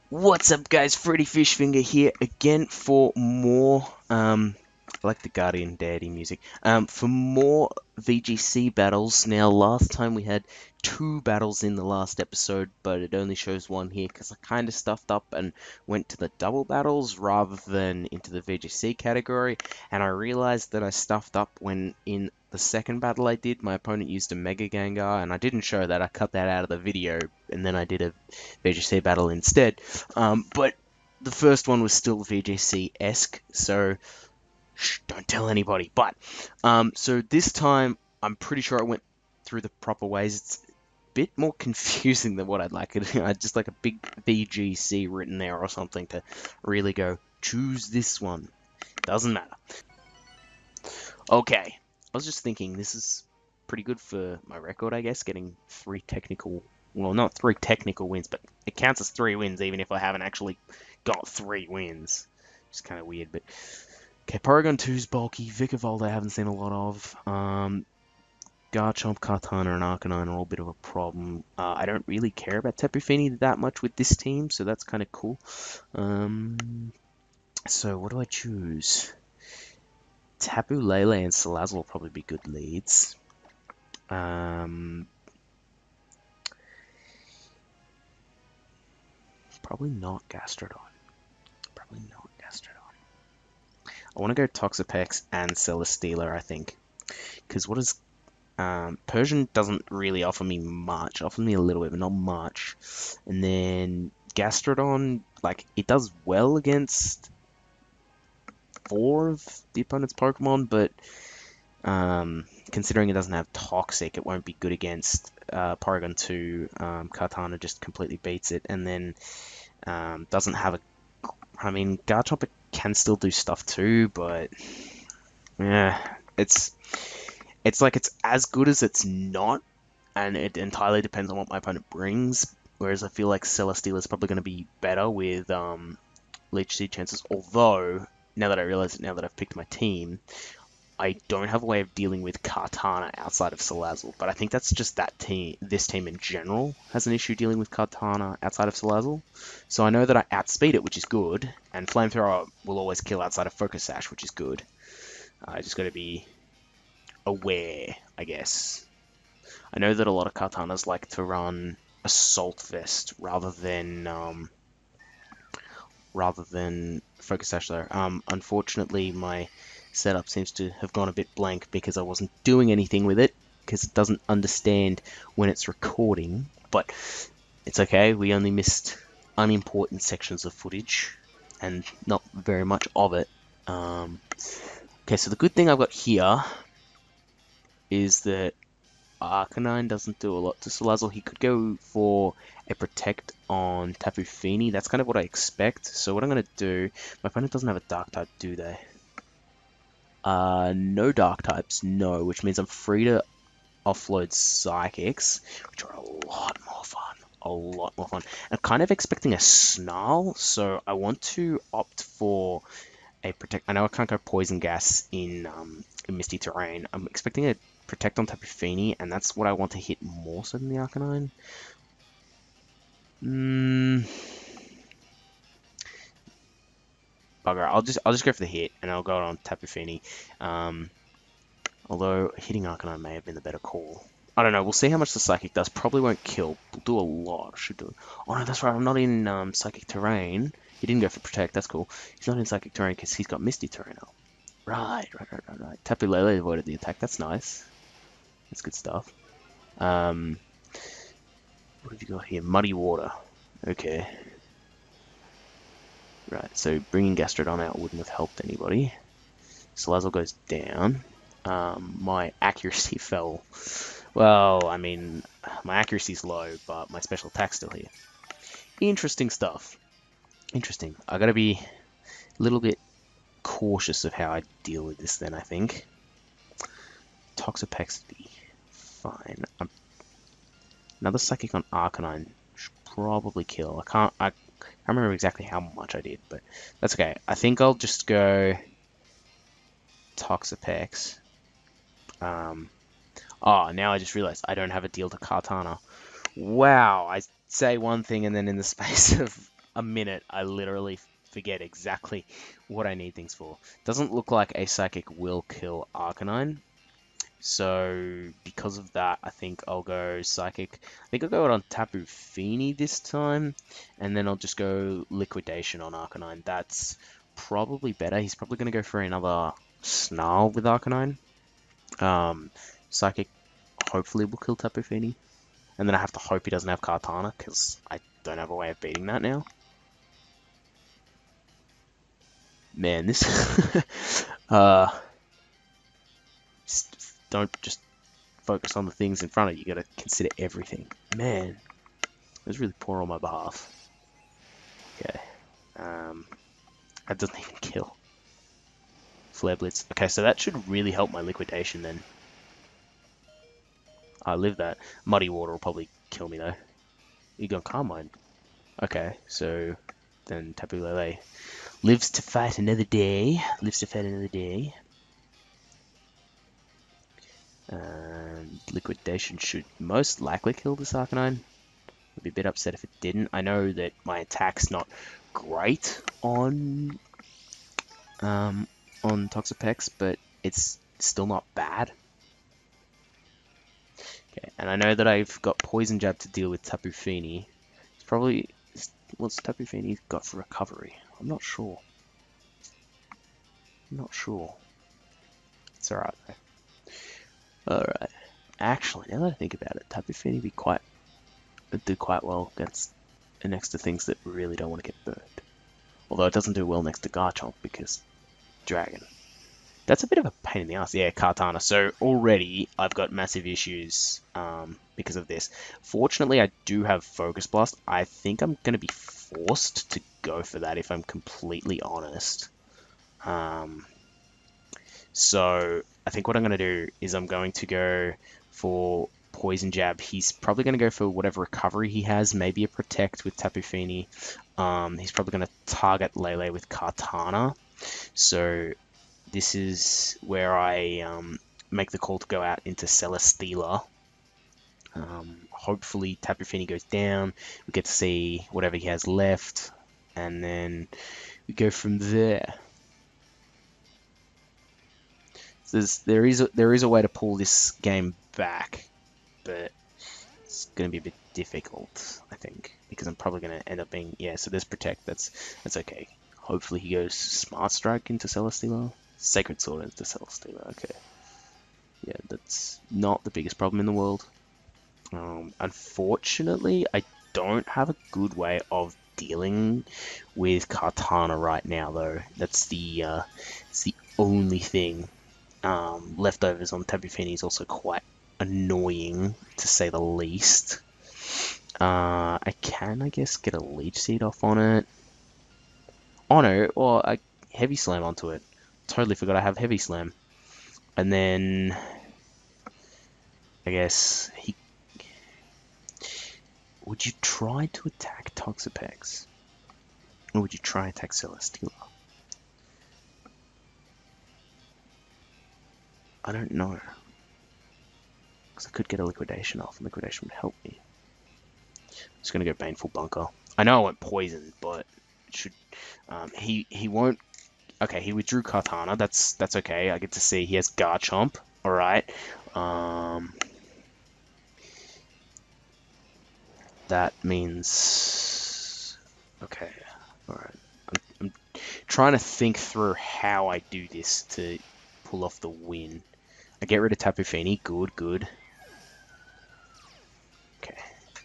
What's up, guys? Freddy Fishfinger here again for more, I like the Guardian Deity music, for more VGC battles. Now, last time we had two battles in the last episode, but it only shows one here because I kind of stuffed up and went to the double battles rather than into the VGC category, and I realized that I stuffed up when in the second battle I did, my opponent used a Mega Gengar, and I didn't show that. I cut that out of the video, and then I did a VGC battle instead. But the first one was still VGC-esque, so shh, don't tell anybody. But so this time, I'm pretty sure I went through the proper ways. It's a bit more confusing than what I'd like it. I'd just like a big VGC written there or something to really go, choose this one. Doesn't matter. Okay, I was just thinking this is pretty good for my record, I guess, getting three technical, well, not three technical wins, but it counts as three wins even if I haven't actually got three wins. It's kind of weird, but okay, Porygon 2's bulky, Vikavolt I haven't seen a lot of. Garchomp, Kartana, and Arcanine are all a bit of a problem. I don't really care about Tapu Fini that much with this team, so that's kind of cool. So what do I choose? Tapu Lele and Salazzle will probably be good leads. Probably not Gastrodon. Probably not Gastrodon. I want to go Toxapex and Celesteela, I think. Because what is... Persian doesn't really offer me much. Offers me a little bit, but not much. And then Gastrodon, like, it does well against 4 of the opponent's Pokemon, but considering it doesn't have Toxic, it won't be good against Porygon 2. Kartana just completely beats it, and then doesn't have a... I mean, Garchomp can still do stuff too, but yeah, it's like it's as good as it's not, and it entirely depends on what my opponent brings. Whereas I feel like Celesteela is probably going to be better with Leech Seed chances, although now that I realize it, now that I've picked my team, I don't have a way of dealing with Kartana outside of Salazzle, but I think that's just that team. This team in general has an issue dealing with Kartana outside of Salazzle. So I know that I outspeed it, which is good, and Flamethrower will always kill outside of Focus Sash, which is good. I just got to be aware, I guess. I know that a lot of Kartanas like to run Assault Vest rather than Focus Sash though. Unfortunately, my setup seems to have gone a bit blank because I wasn't doing anything with it because it doesn't understand when it's recording, but it's okay. We only missed unimportant sections of footage and not very much of it. Okay, so the good thing I've got here is that Arcanine doesn't do a lot to Salazzle. He could go for a Protect on Tapu Fini. That's kind of what I expect. So what I'm going to do... My opponent doesn't have a Dark type, do they? No Dark types, no. Which means I'm free to offload Psychics, which are a lot more fun. A lot more fun. I'm kind of expecting a Snarl, so I want to opt for a Protect... I know I can't go Poison Gas in Misty Terrain. I'm expecting a Protect on Tapu Fini, and that's what I want to hit more so than the Arcanine. Bugger. I'll just go for the hit, and I'll go on Tapu Fini. Although hitting Arcanine may have been the better call. I don't know. We'll see how much the Psychic does. Probably won't kill. We'll do a lot. Should do. Oh no, that's right. I'm not in Psychic Terrain. He didn't go for Protect. That's cool. He's not in Psychic Terrain because he's got Misty Terrain up. Right. Tapu Lele avoided the attack. That's nice. That's good stuff. What have you got here? Muddy Water. Okay. Right, so bringing Gastrodon out wouldn't have helped anybody. Salazzle goes down. My accuracy fell. Well, I mean, my accuracy's low, but my special attack's still here. Interesting stuff. Interesting. I gotta be a little bit cautious of how I deal with this then, I think. Toxapex would be fine. Another Psychic on Arcanine should probably kill. I can't remember exactly how much I did, but that's okay. I think I'll just go Toxapex. Oh, now I just realized I don't have a deal to Kartana. Wow, I say one thing and then in the space of a minute, I literally forget exactly what I need things for. Doesn't look like a Psychic will kill Arcanine. So, because of that, I think I'll go Psychic. I think I'll go on Tapu Fini this time, and then I'll just go Liquidation on Arcanine. That's probably better. He's probably going to go for another Snarl with Arcanine. Psychic hopefully will kill Tapu Fini. And then I have to hope he doesn't have Kartana, because I don't have a way of beating that now. Man, this... don't just focus on the things in front of you. You gotta consider everything. Man, it was really poor on my behalf. Okay. That doesn't even kill. Flare Blitz. Okay, so that should really help my Liquidation then. I live that. Muddy Water will probably kill me though. You got Carmine. Okay, so then Tapu Lele lives to fight another day. Lives to fight another day. Liquidation should most likely kill this Arcanine. I'd be a bit upset if it didn't. I know that my attack's not great on Toxapex, but it's still not bad. Okay, and I know that I've got Poison Jab to deal with Tapu Fini. It's probably... What's Tapu Fini got for recovery? I'm not sure. I'm not sure. It's alright though. Alright. Actually, now that I think about it, Tapu Fini would do quite well against next to things that really don't want to get burned. Although it doesn't do well next to Garchomp because Dragon. That's a bit of a pain in the ass. Yeah, Kartana. So already I've got massive issues because of this. Fortunately, I do have Focus Blast. I think I'm going to be forced to go for that if I'm completely honest. So I think what I'm going to do is I'm going to go for Poison Jab. He's probably going to go for whatever recovery he has, maybe a Protect with Tapu Fini. He's probably going to target Lele with Kartana. So this is where I make the call to go out into Celesteela. Hopefully Tapu Fini goes down. We get to see whatever he has left, and then we go from there. So there is a way to pull this game back, but it's going to be a bit difficult, I think, because I'm probably going to end up being... Yeah, so there's Protect. That's okay. Hopefully he goes Smart Strike into Celesteela. Sacred Sword into Celesteela. Okay. Yeah, that's not the biggest problem in the world. Unfortunately, I don't have a good way of dealing with Kartana right now, though. That's it's the only thing. Leftovers on Tapu Fini is also quite annoying, to say the least. I can, I guess, get a Leech Seed off on it. Oh no, or I Heavy Slam onto it. Totally forgot I have Heavy Slam. And then I guess he... Would you try to attack Toxapex? Or would you try and attack Celesteela? I don't know. Because I could get a Liquidation off, and Liquidation would help me. I'm just going to go Baneful Bunker. I know I went Poison, but it should... he won't... Okay, he withdrew Kartana. That's okay. I get to see he has Garchomp. Alright. That means... Okay. Alright. I'm trying to think through how I do this to pull off the win. I get rid of Tapu Fini. Good, good. Okay.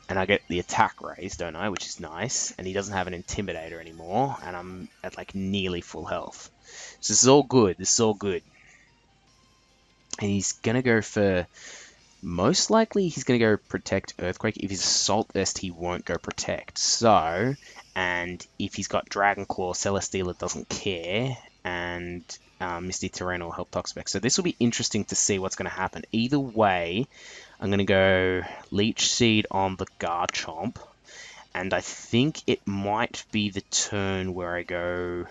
And I get the attack raised, don't I? Which is nice. And he doesn't have an Intimidator anymore. And I'm at like nearly full health. So this is all good. This is all good. And he's going to go for... Most likely, he's going to go Protect Earthquake. If he's Assault Vest, he won't go Protect. So, and if he's got Dragon Claw, Celesteela doesn't care. And Misty Terrain will help Toxapex. So this will be interesting to see what's going to happen. Either way, I'm going to go Leech Seed on the Garchomp. And I think it might be the turn where I go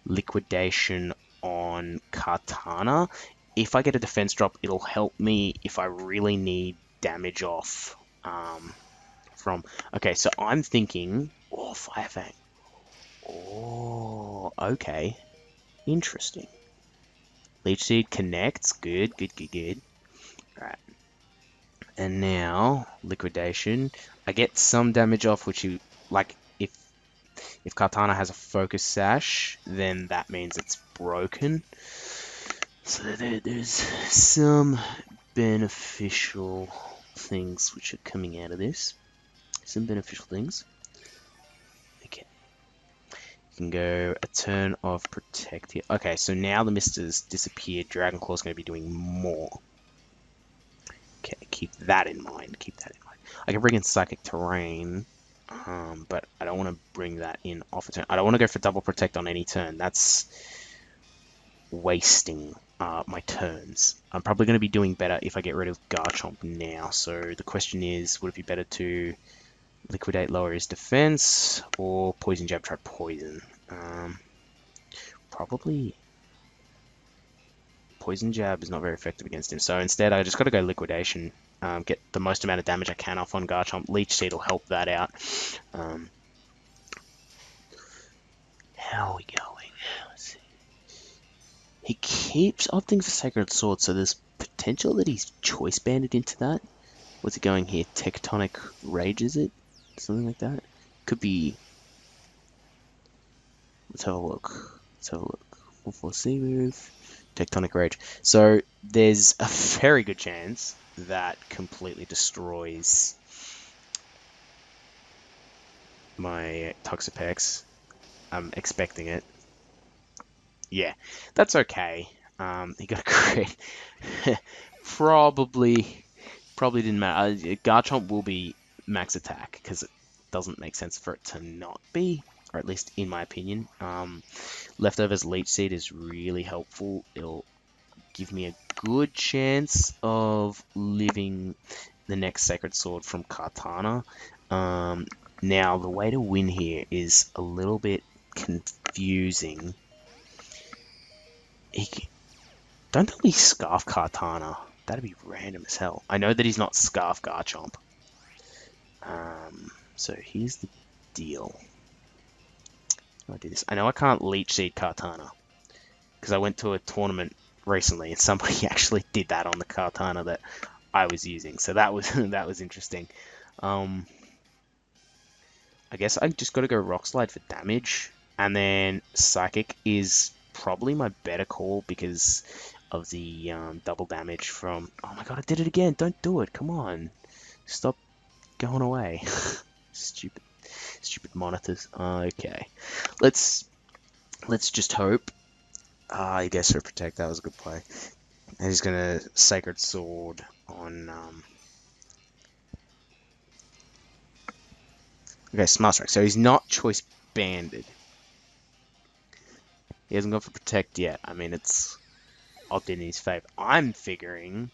Liquidation on Kartana. If I get a defense drop, it'll help me if I really need damage off from... Okay, so I'm thinking... Oh, Fire Fang. okay. Interesting. Leech Seed connects. Good, good, good, good. Alright. And now, Liquidation. I get some damage off, which you... Like, if Kartana has a Focus Sash, then that means it's broken. So there's some beneficial things which are coming out of this. Some beneficial things. Okay. You can go a turn of Protect here. Okay, so now the Misters disappeared. Dragon Claw's going to be doing more. Okay, keep that in mind. Keep that in mind. I can bring in Psychic Terrain, but I don't want to bring that in off a turn. I don't want to go for double protect on any turn. That's wasting my turns. I'm probably going to be doing better if I get rid of Garchomp now. So the question is, would it be better to liquidate, lower his defense, or Poison Jab, try poison? Probably Poison Jab is not very effective against him. So instead, I just got to go liquidation. Get the most amount of damage I can off on Garchomp. Leech Seed will help that out. How are we going? Let's see. He keeps opting for Sacred Sword, so there's potential that he's choice banded into that. What's it going here? Tectonic Rage, is it? Something like that? Could be... Let's have a look. Let's have a look. 4-4 move. Tectonic Rage. So there's a very good chance that completely destroys my Toxapex. I'm expecting it. Yeah, that's okay. He got a crit. Probably didn't matter. Garchomp will be max attack because it doesn't make sense for it to not be, or at least in my opinion. Leftovers Leech Seed is really helpful. It'll give me a good chance of living the next Sacred Sword from Kartana. Now, the way to win here is a little bit confusing. Don't tell me Scarf Kartana. That'd be random as hell. I know that he's not Scarf Garchomp. So here's the deal. How do I do this? I know I can't Leech Seed Kartana, because I went to a tournament recently and somebody actually did that on the Kartana that I was using. So that was that was interesting. I guess I just got to go Rock Slide for damage, and then Psychic is probably my better call because of the double damage from... Oh my god, I did it again! Don't do it! Come on! Stop going away. Stupid monitors. Okay. Let's just hope. I guess for Protect, that was a good play. And he's gonna Sacred Sword on... Okay, Smart Strike. So he's not choice banded. He hasn't gone for Protect yet. I mean, it's opted in his favor. I'm figuring...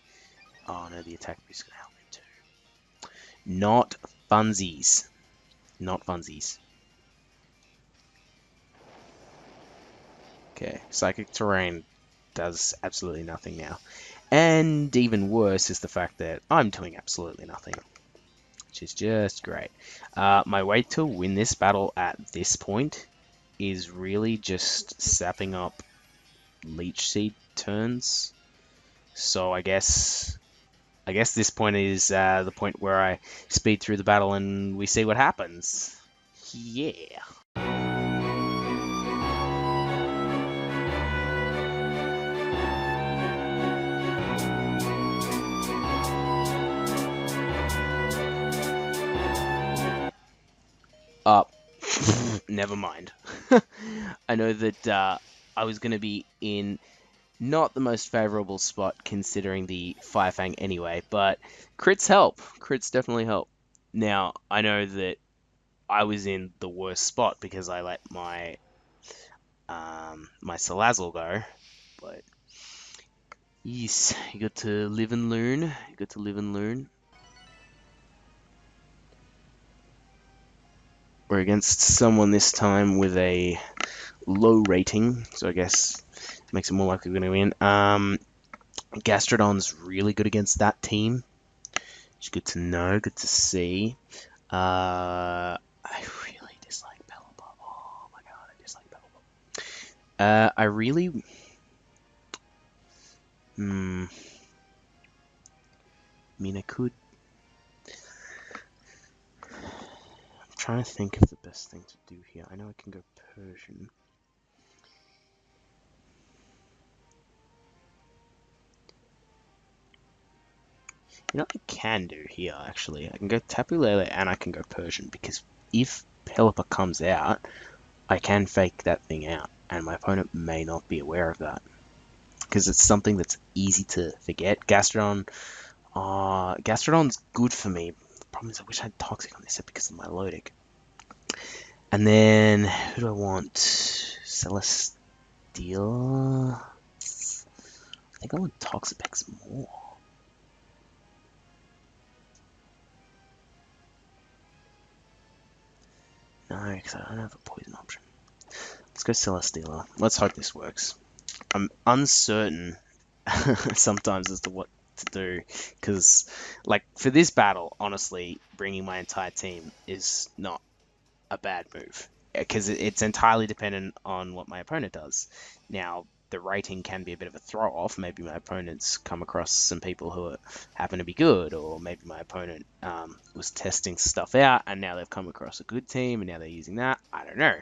Oh no, the attack boost is going to help him too. Not funsies. Not funsies. Okay, Psychic Terrain does absolutely nothing now. And even worse is the fact that I'm doing absolutely nothing, which is just great. My way to win this battle at this point is really just sapping up Leech Seed turns. So I guess this point is the point where I speed through the battle and we see what happens. Yeah. Never mind. I know that I was going to be in not the most favorable spot considering the Fire Fang anyway, but crits help. Crits definitely help. Now, I know that I was in the worst spot because I let my my Salazzle go, but yes, you got to live and learn. You got to live and learn. We're against someone this time with a low rating, so I guess it makes it more likely we're going to win. Gastrodon's really good against that team. It's good to know, good to see. I really dislike Battlespot. Oh my god, I dislike Battlespot. I really... I mean, I could... I'm trying to think of the best thing to do here. I know I can go Persian. You know what I can do here, actually? I can go Tapu Lele and I can go Persian, because if Pelipper comes out, I can fake that thing out, and my opponent may not be aware of that. Because it's something that's easy to forget. Gastrodon, Gastrodon's good for me. The problem is I wish I had Toxic on this set because of my Milotic. And then, who do I want? Celesteela? I think I want Toxapex more. No, because I don't have a poison option. Let's go Celesteela. Let's hope this works. I'm uncertain sometimes as to what to do, because, like, for this battle, honestly, bringing my entire team is not a bad move, because it's entirely dependent on what my opponent does. Now, the rating can be a bit of a throw-off. Maybe my opponent's come across some people who happen to be good, or maybe my opponent was testing stuff out, and now they've come across a good team, and now they're using that. I don't know.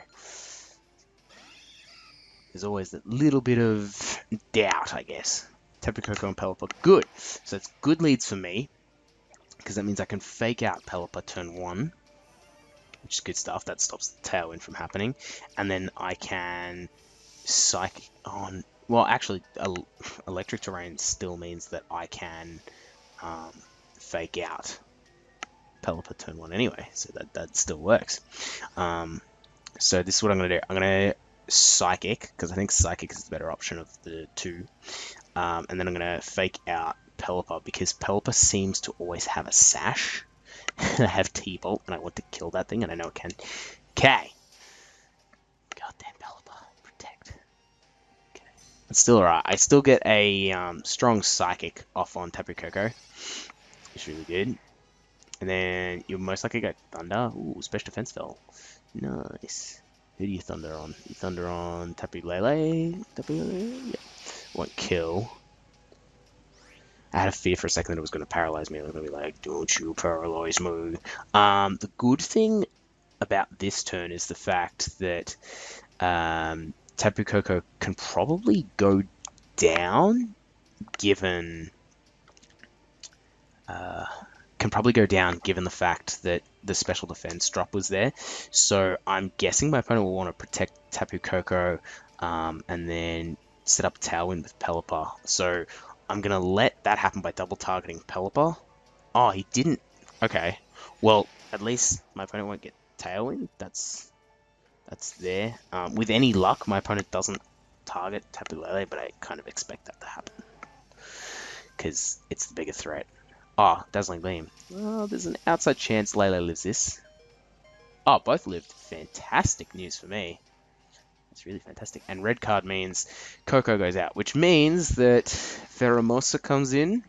There's always that little bit of doubt, I guess. Tapu Koko and Pelipper, good. So it's good leads for me, because that means I can fake out Pelipper turn 1, which is good stuff. That stops the Tailwind from happening. And then I can Psychic on... Well, actually, Electric Terrain still means that I can fake out Pelipper turn 1 anyway, so that still works. So this is what I'm going to do. I'm going to Psychic, because I think Psychic is the better option of the two. And then I'm going to fake out Pelipper, because Pelipper seems to always have a Sash. I have T-Bolt, and I want to kill that thing, and I know it can. Okay. Goddamn Pelipper. Protect. Okay. It's still alright. I still get a strong Psychic off on Tapu Koko. It's really good. And then you'll most likely get Thunder. Ooh, Special Defense fell. Nice. Who do you Thunder on? You Thunder on Tapu Lele? Tapu Lele? Yeah. Won't kill. I had a fear for a second that it was going to paralyze me. I was going to be like, don't you paralyze me. The good thing about this turn is the fact that Tapu Koko can probably go down, given... given the fact that the special defense drop was there. So I'm guessing my opponent will want to protect Tapu Koko and then set up Tailwind with Pelipper. So I'm going to let that happen by double targeting Pelipper. Oh, he didn't. Okay. Well, at least my opponent won't get Tailwind. That's there. With any luck, my opponent doesn't target Tapu Lele, but I kind of expect that to happen, because it's the bigger threat. Oh, Dazzling Beam. Oh, there's an outside chance Lele lives this. Oh, both lived. Fantastic news for me. That's really fantastic. And red card means Koko goes out, which means that Pheromosa comes in,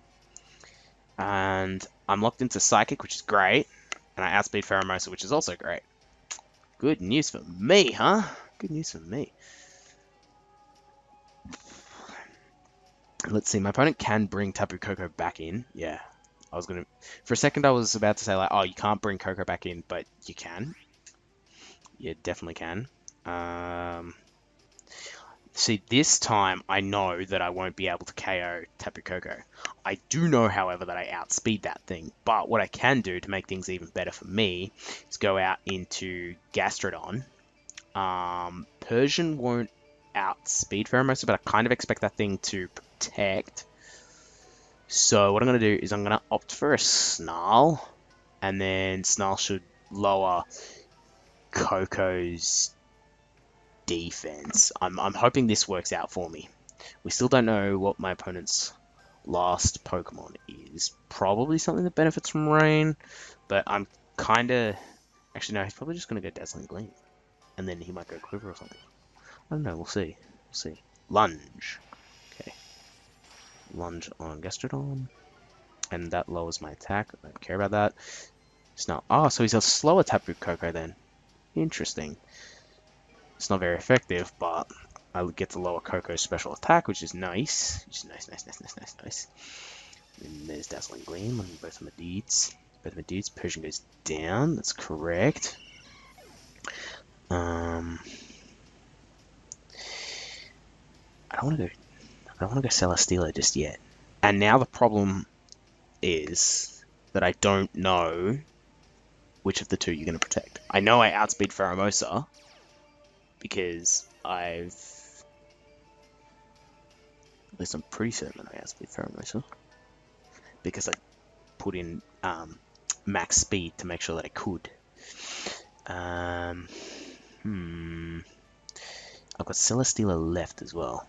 and I'm locked into Psychic, which is great, and I outspeed Pheromosa, which is also great. Good news for me, huh? Good news for me. Let's see, my opponent can bring Tapu Koko back in. Yeah. For a second I was about to say, like, oh, you can't bring Koko back in, but you can. You definitely can. See, this time I know that I won't be able to KO Tapu Koko. I do know, however, that I outspeed that thing, but what I can do to make things even better for me is go out into Gastrodon. Persian won't outspeed Pheromosa, but I kind of expect that thing to protect. So what I'm going to do is I'm going to opt for a Snarl, and then Snarl should lower Koko's defense. I'm hoping this works out for me. We still don't know what my opponent's last Pokemon is. Probably something that benefits from rain, but I'm kind of... Actually, no, he's probably just going to go Dazzling Gleam, and then he might go Quiver or something. I don't know, we'll see. We'll see. Lunge. Okay. Lunge on Gastrodon. And that lowers my attack. I don't care about that. Snarl. Oh, so he's a slower Tapu Koko then. Interesting. It's not very effective, but I get to lower Coco's special attack, which is nice. Nice. And there's Dazzling Gleam on both of my dudes. Persian goes down. That's correct. I don't want to go. I don't want to go Celesteela just yet. And now the problem is that I don't know which of the two you're going to protect. I know I outspeed Pheromosa because At least I'm pretty certain that I outspeed Pheromosa because I put in max speed to make sure that I could. I've got Celesteela left as well.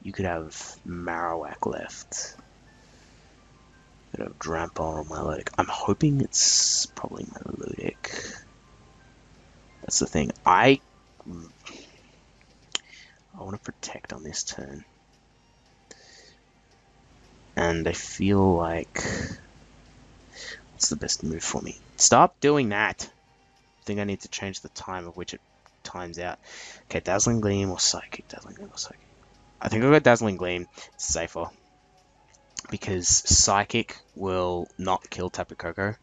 You could have Marowak left. You could have Drampon or Milotic. I'm hoping it's probably Milotic. That's the thing. I want to protect on this turn. And I feel like... What's the best move for me? Stop doing that! I think I need to change the time of which it times out. Okay, Dazzling Gleam or Psychic. I think I'll go Dazzling Gleam. It's safer. Because Psychic will not kill Tapu Koko.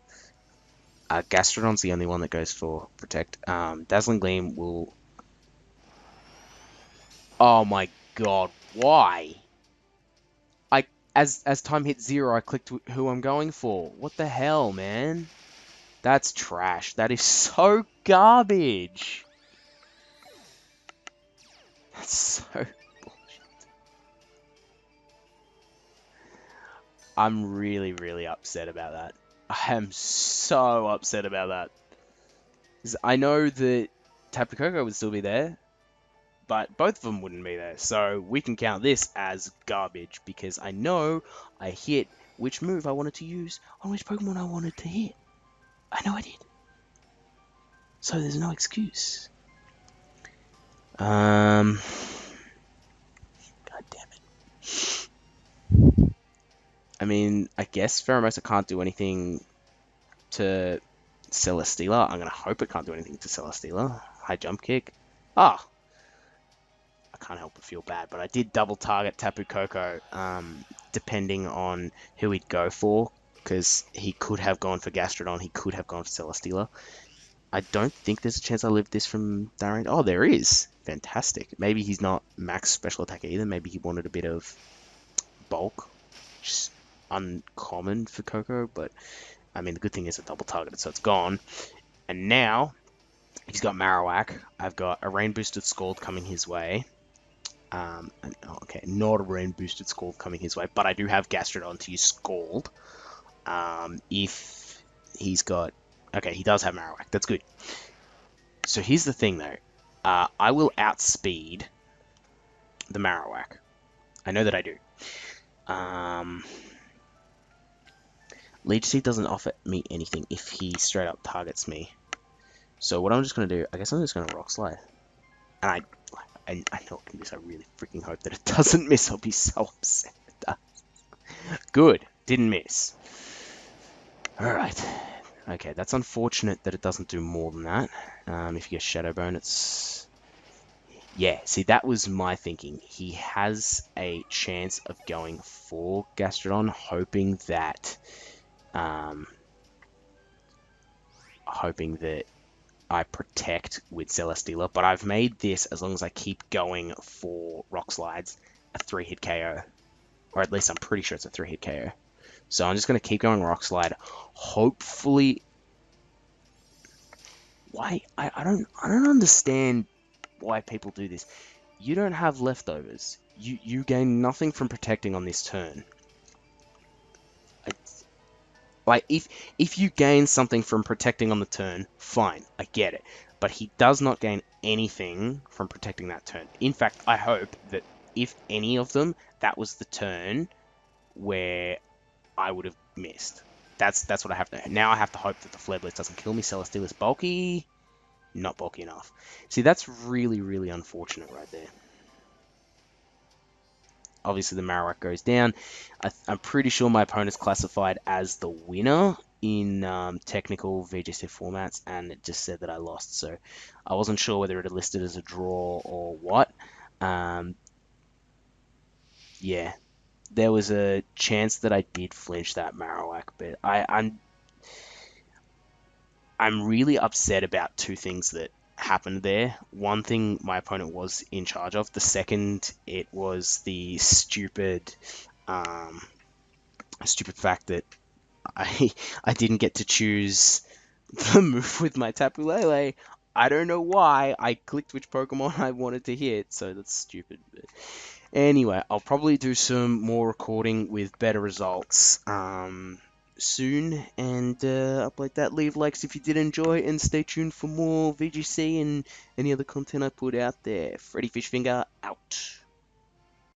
Gastrodon's the only one that goes for Protect. Dazzling Gleam will... Oh my god, why? As time hit 0, I clicked who I'm going for. What the hell, man? That's trash. That is so garbage. That's so bullshit. I'm really, really upset about that. I am so upset about that. 'Cause I know that Tapu Koko would still be there, but both of them wouldn't be there. So we can count this as garbage because I know I hit which move I wanted to use on which Pokemon I wanted to hit. I know I did. So there's no excuse. God damn it. I mean, I guess Pheromosa can't do anything to Celesteela. I'm going to hope it can't do anything to Celesteela. High jump kick. Ah! I can't help but feel bad, but I did double target Tapu Koko, depending on who he'd go for, because he could have gone for Gastrodon, he could have gone for Celesteela. I don't think there's a chance I live this from Darien. Oh, there is. Fantastic. Maybe he's not max special attack either. Maybe he wanted a bit of bulk, which is uncommon for Koko, but I mean, the good thing is it double targeted, so it's gone. And now, he's got Marowak. I've got a Rain Boosted Scald coming his way. Okay, not a Rain Boosted Scald coming his way, but I do have Gastrodon to use Scald. If he's got... Okay, he does have Marowak. That's good. So here's the thing, though. I will outspeed the Marowak. I know that I do. Leech Seed doesn't offer me anything if he straight up targets me. So what I'm just going to do, I guess I'm just going to Rock Slide. And I know it can miss. I really freaking hope that it doesn't miss. I'll be so upset if it does. Good. Didn't miss. Alright. Okay, that's unfortunate that it doesn't do more than that. If you get Shadow Bone, it's... Yeah, see, that was my thinking. He has a chance of going for Gastrodon, hoping that I protect with Celesteela, but I've made this, as long as I keep going for Rock Slides, a 3-hit KO. Or at least I'm pretty sure it's a 3-hit KO. So I'm just going to keep going Rock Slide. Hopefully... Why? I don't understand why people do this. You don't have leftovers. You gain nothing from protecting on this turn. Like, if you gain something from protecting on the turn, fine, I get it. But he does not gain anything from protecting that turn. In fact, I hope that if any of them, that was the turn where I would have missed. That's what I have to... Now I have to hope that the Flare Blitz doesn't kill me. Celesteela's bulky. Not bulky enough. See, that's really, really unfortunate right there. Obviously, the Marowak goes down. I'm pretty sure my opponent's classified as the winner in technical VGC formats, and it just said that I lost. So I wasn't sure whether it had listed as a draw or what. Um, yeah, there was a chance that I did flinch that Marowak, but I'm really upset about two things that happened there. One thing my opponent was in charge of. The second, it was the um, stupid fact that I I didn't get to choose the move with my Tapu Lele. I don't know why. I clicked which Pokemon I wanted to hit, so that's stupid. But anyway, I'll probably do some more recording with better results soon and upload that. Leave likes if you did enjoy, and stay tuned for more VGC and any other content I put out there. Freddy Fishfinger out.